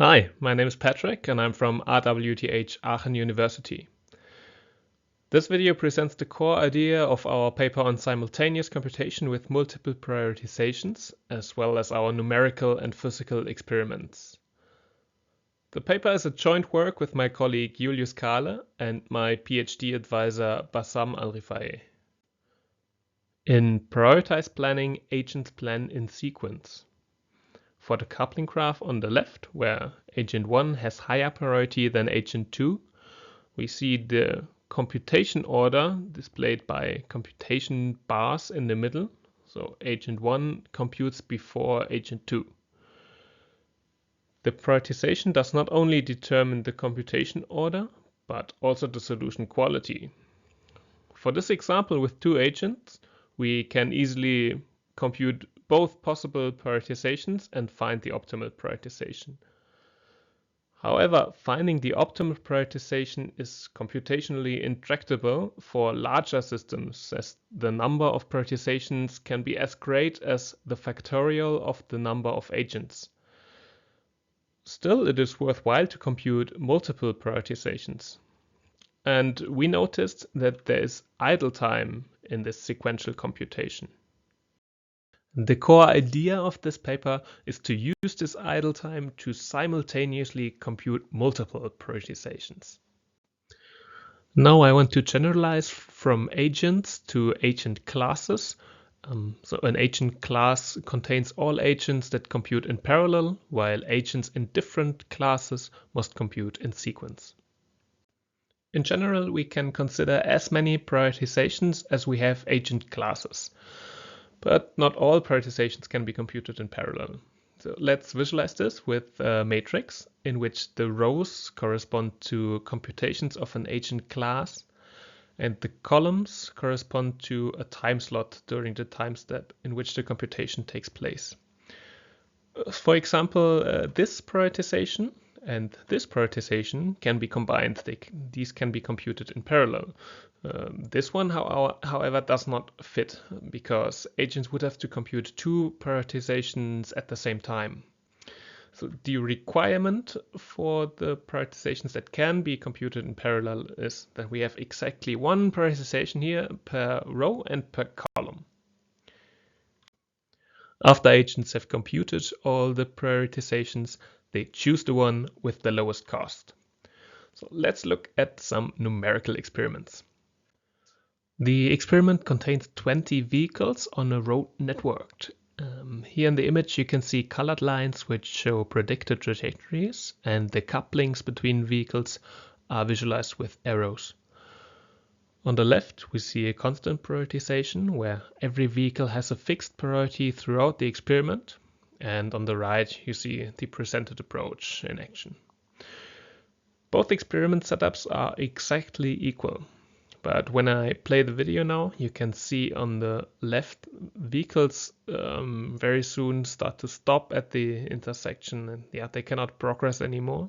Hi, my name is Patrick and I'm from RWTH Aachen University. This video presents the core idea of our paper on simultaneous computation with multiple prioritizations, as well as our numerical and physical experiments. The paper is a joint work with my colleague Julius Kahle and my PhD advisor Bassam Al-Rifai. In prioritized planning, agents plan in sequence. For the coupling graph on the left, where agent 1 has higher priority than agent 2, we see the computation order displayed by computation bars in the middle. So agent 1 computes before agent 2. The prioritization does not only determine the computation order, but also the solution quality. For this example with two agents, we can easily compute both possible prioritizations and find the optimal prioritization. However, finding the optimal prioritization is computationally intractable for larger systems, as the number of prioritizations can be as great as the factorial of the number of agents. Still, it is worthwhile to compute multiple prioritizations. And we noticed that there is idle time in this sequential computation. The core idea of this paper is to use this idle time to simultaneously compute multiple prioritizations. Now I want to generalize from agents to agent classes. So an agent class contains all agents that compute in parallel, while agents in different classes must compute in sequence. In general, we can consider as many prioritizations as we have agent classes. But not all prioritizations can be computed in parallel. So let's visualize this with a matrix in which the rows correspond to computations of an agent class and the columns correspond to a time slot during the time step in which the computation takes place. For example, this prioritization and this prioritization can be combined. These can be computed in parallel. This one, however, does not fit because agents would have to compute two prioritizations at the same time. So the requirement for the prioritizations that can be computed in parallel is that we have exactly one prioritization here per row and per column. After agents have computed all the prioritizations, they choose the one with the lowest cost. So let's look at some numerical experiments. The experiment contains 20 vehicles on a road network. Here in the image you can see colored lines which show predicted trajectories, and the couplings between vehicles are visualized with arrows. On the left we see a constant prioritization where every vehicle has a fixed priority throughout the experiment, and on the right you see the presented approach in action. Both experiment setups are exactly equal. But when I play the video now, you can see on the left vehicles very soon start to stop at the intersection and they cannot progress anymore.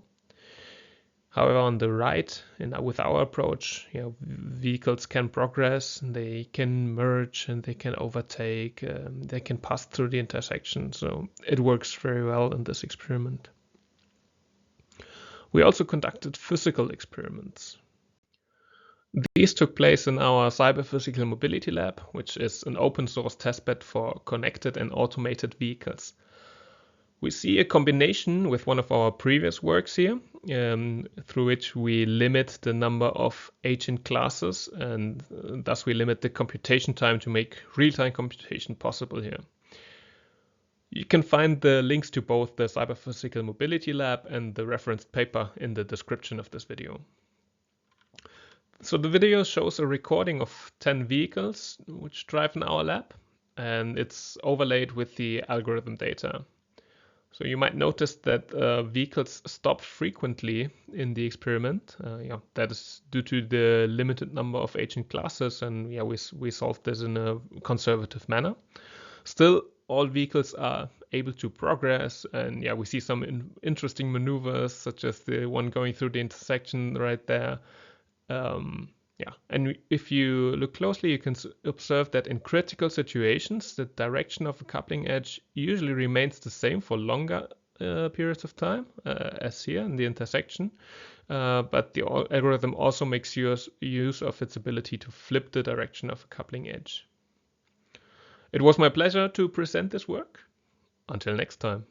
However, on the right, with our approach, vehicles can progress, they can merge and they can overtake, they can pass through the intersection. So it works very well in this experiment. We also conducted physical experiments. These took place in our cyber-physical mobility lab, which is an open source testbed for connected and automated vehicles. We see a combination with one of our previous works here, through which we limit the number of agent classes, and thus we limit the computation time to make real-time computation possible here. You can find the links to both the cyber-physical mobility lab and the referenced paper in the description of this video. So the video shows a recording of 10 vehicles which drive in our lab, and it's overlaid with the algorithm data. So you might notice that vehicles stop frequently in the experiment. That is due to the limited number of agent classes, and we solved this in a conservative manner. Still, all vehicles are able to progress, and we see some interesting maneuvers, such as the one going through the intersection right there. And if you look closely, you can observe that in critical situations, the direction of a coupling edge usually remains the same for longer periods of time, as here in the intersection. But the algorithm also makes use of its ability to flip the direction of a coupling edge. It was my pleasure to present this work. Until next time.